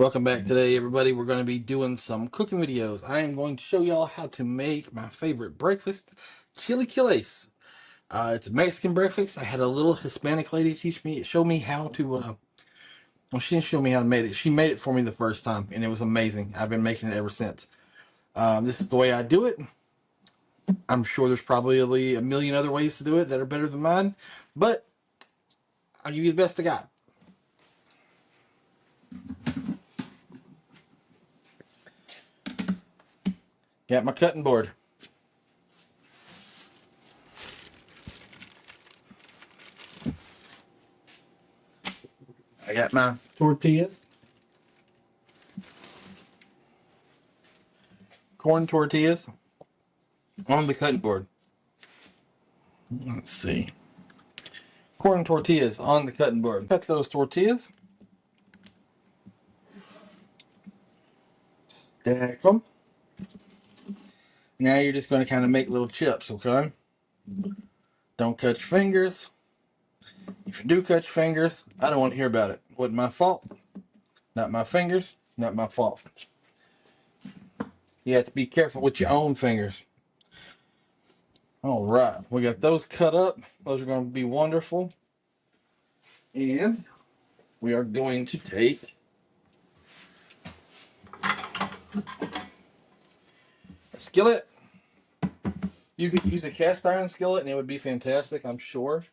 Welcome back today, everybody. We're going to be doing some cooking videos. I am going to show y'all how to make my favorite breakfast, Chiliquiles. It's a Mexican breakfast. I had a little Hispanic lady show me how to, well, she didn't show me how to make it. She made it for me the first time, and it was amazing. I've been making it ever since. This is the way I do it. I'm sure there's probably a million other ways to do it that are better than mine, but I'll give you the best I got. Got my cutting board. I got my tortillas. Corn tortillas on the cutting board. Let's see. Corn tortillas on the cutting board. Cut those tortillas. Stack them. Now you're just going to kind of make little chips, okay? Don't cut your fingers. If you do cut your fingers, I don't want to hear about it. Wasn't my fault. Not my fingers. Not my fault. You have to be careful with your own fingers. All right. We got those cut up. Those are going to be wonderful. And we are going to take a skillet. You could use a cast iron skillet and it would be fantastic, I'm sure.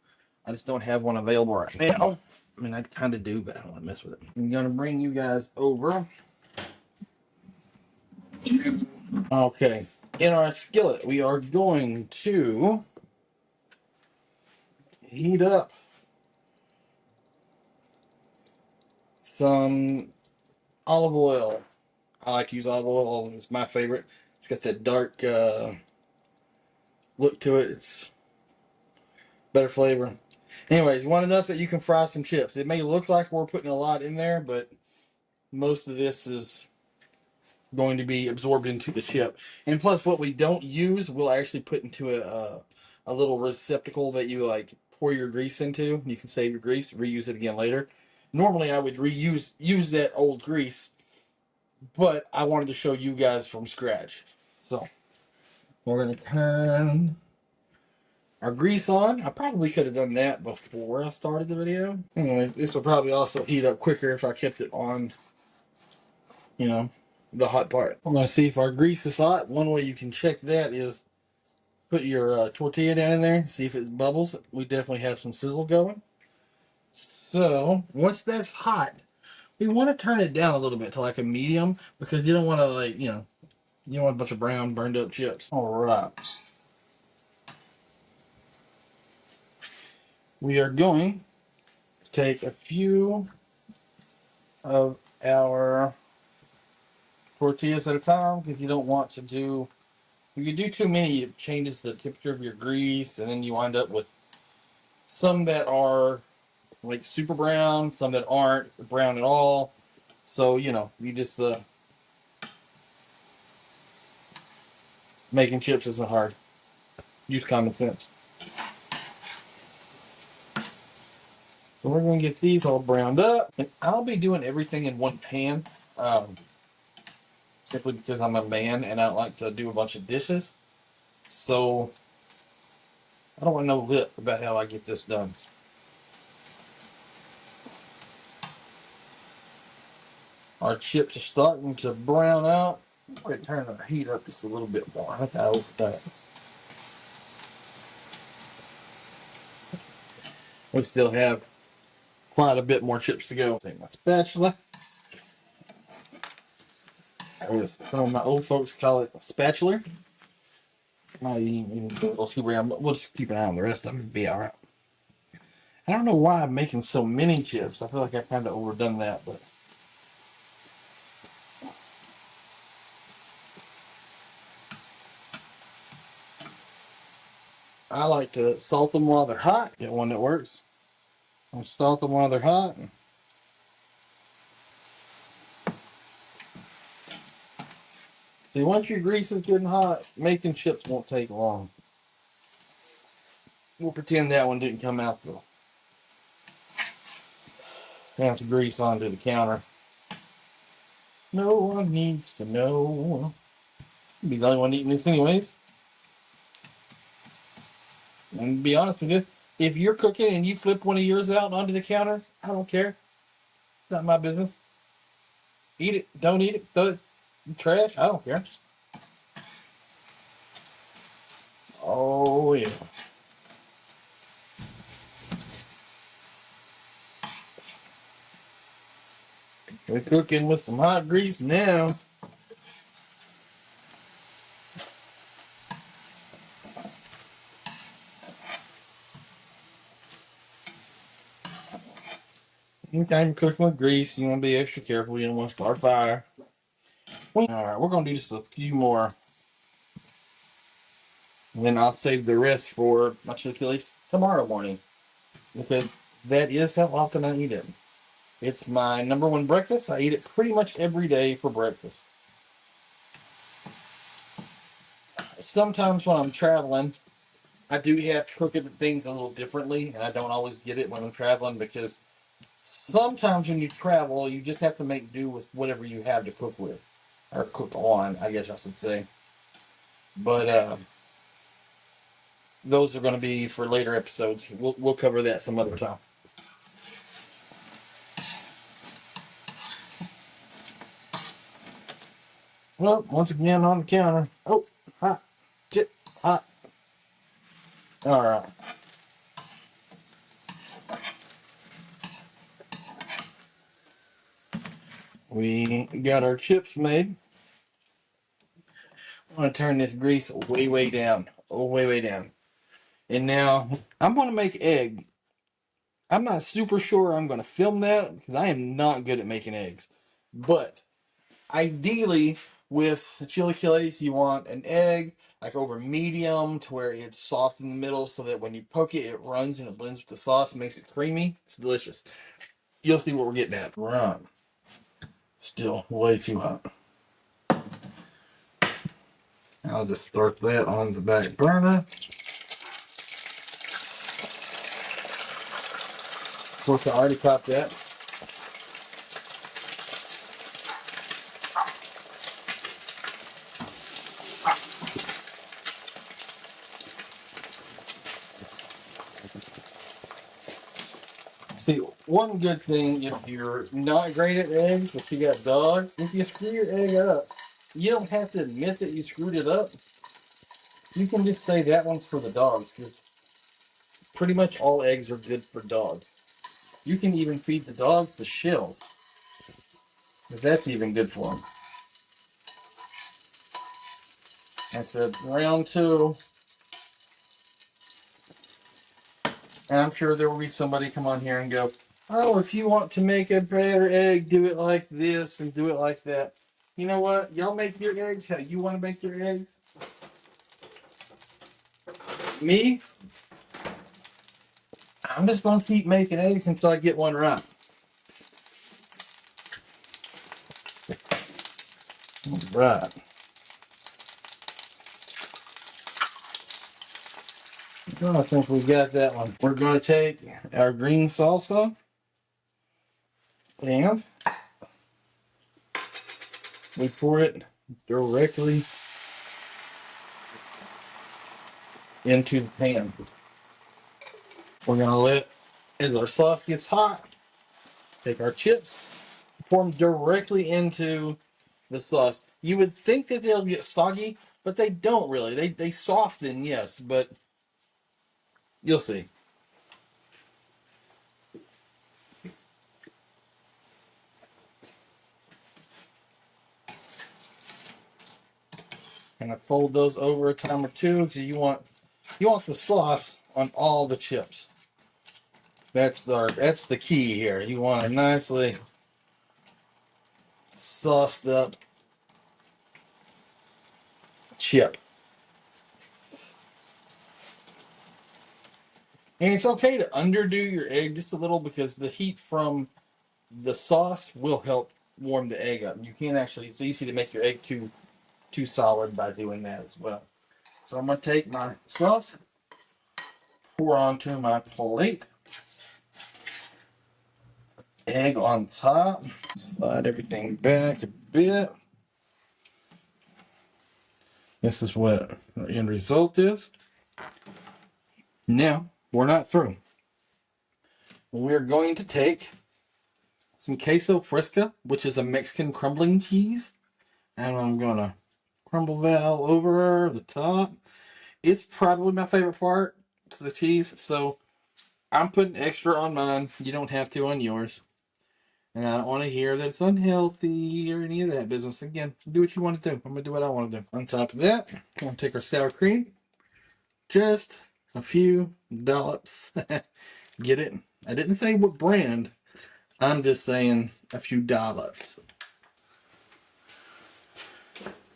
I just don't have one available right now. I mean, I kind of do, but I don't want to mess with it. I'm going to bring you guys over. Okay. In our skillet, we are going to heat up some olive oil. I like to use olive oil. It's my favorite. It's got that dark look to it. It's better flavor. Anyways, you want enough that you can fry some chips. It may look like we're putting a lot in there, but most of this is going to be absorbed into the chip. And plus, what we don't use, we'll actually put into a little receptacle that you like pour your grease into. You can save your grease, reuse it again later. Normally, I would use that old grease, but I wanted to show you guys from scratch. So we're gonna turn our grease on. I probably could have done that before I started the video. Anyways, this would probably also heat up quicker if I kept it on, you know, the hot part. We're going to see if our grease is hot. One way you can check that is put your tortilla down in there, see if it bubbles. We definitely have some sizzle going. So once that's hot, we want to turn it down a little bit to like a medium because you don't want to like, you don't want a bunch of brown burned up chips. All right. We are going to take a few of our tortillas at a time because you don't want to do, if you do too many, it changes the temperature of your grease and then you wind up with some that are like super brown, some that aren't brown at all. So, you just, making chips isn't hard. Use common sense. So we're going to get these all browned up. And I'll be doing everything in one pan. Simply because I'm a man and I don't like to do a bunch of dishes. So I don't want no lip about how I get this done. Our chips are starting to brown out. I'm going to turn the heat up just a little bit more. I thought over that. We still have quite a bit more chips to go. Take my spatula. Some of my old folks call it a spatula. We'll just keep an eye on the rest of them. It'll be alright. I don't know why I'm making so many chips. I feel like I kind of overdone that, but I like to salt them while they're hot. Get one that works. I'll salt them while they're hot. See, once your grease is good and hot, making chips won't take long. We'll pretend that one didn't come out though. Have to grease onto the counter. No one needs to know. I'll be the only one eating this anyways. And to be honest with you, if you're cooking and you flip one of yours out onto the counter, I don't care. It's not my business. Eat it. Don't eat it. Throw it in the trash. I don't care. Oh, yeah. We're cooking with some hot grease now. Anytime you're cooking with grease, you want to be extra careful. You don't want to start fire. Alright, we're going to do just a few more. And then I'll save the rest for my chilaquiles tomorrow morning. Because that is how often I eat it. It's my number one breakfast. I eat it pretty much every day for breakfast. Sometimes when I'm traveling, I do have to cook things a little differently, and I don't always get it when I'm traveling because sometimes when you travel, you just have to make do with whatever you have to cook with, or cook on, I guess I should say. But those are going to be for later episodes. We'll cover that some other time. Well, once again on the counter. Oh, hot, shit, hot. All right. We got our chips made. I'm going to turn this grease way, way down. Oh, way, way down. And now I'm going to make egg. I'm not super sure I'm going to film that because I am not good at making eggs. But ideally, with chilaquiles, you want an egg like over medium to where it's soft in the middle so that when you poke it, it runs and it blends with the sauce and makes it creamy. It's delicious. You'll see what we're getting at. Right. Still way too hot. I'll just start that on the back burner. Of course, I already popped that. See, one good thing if you're not great at eggs, but you got dogs, if you screw your egg up, you don't have to admit that you screwed it up. You can just say that one's for the dogs, because pretty much all eggs are good for dogs. You can even feed the dogs the shells, because that's even good for them. That's a round two. And I'm sure there will be somebody come on here and go, oh, if you want to make a better egg, do it like this and do it like that. You know what? Y'all make your eggs how you want to make your eggs. Me, I'm just going to keep making eggs until I get one right. Right. Oh, I think we got that one. We're going to take our green salsa and we pour it directly into the pan. We're going to let, as our sauce gets hot, take our chips, pour them directly into the sauce. You would think that they'll get soggy, but they don't really. They soften, yes, but you'll see. And I fold those over a time or two because you want the sauce on all the chips. That's the key here. You want a nicely sauced up chip. And it's okay to underdo your egg just a little because the heat from the sauce will help warm the egg up. You can't actually, it's easy to make your egg too solid by doing that as well. So I'm going to take my sauce, pour onto my plate, egg on top, slide everything back bit. This is what the end result is. Now, we're not through. We're going to take some Queso Fresco, which is a Mexican crumbling cheese. And I'm going to crumble that all over the top. It's probably my favorite part. It's the cheese. So I'm putting extra on mine. You don't have to on yours. And I don't want to hear that it's unhealthy or any of that business. Again, do what you want to do. I'm going to do what I want to do. On top of that, I'm going to take our sour cream. Just a few dollops. Get it? I didn't say what brand. I'm just saying a few dollops.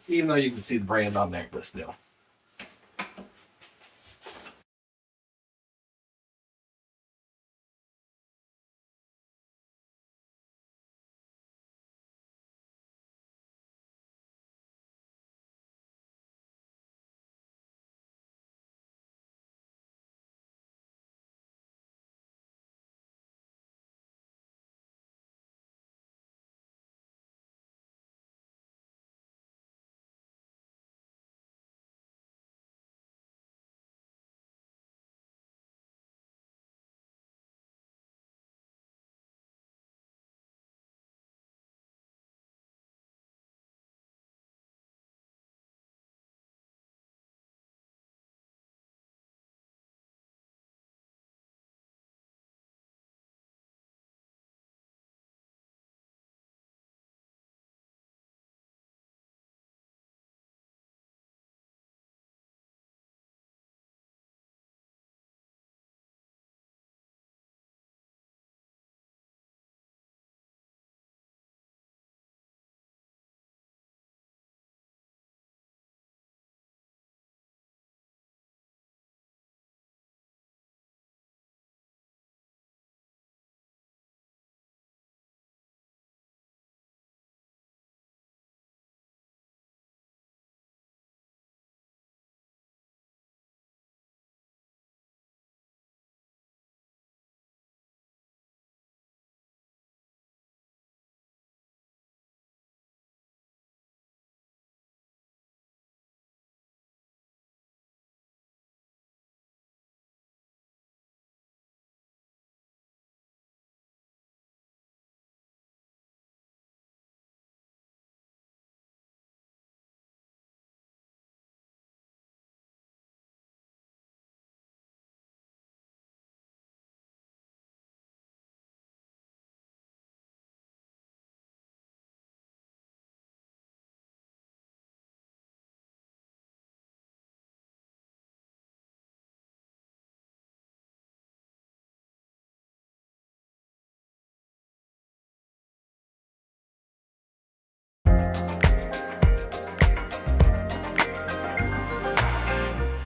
Even though you can see the brand on there, but still.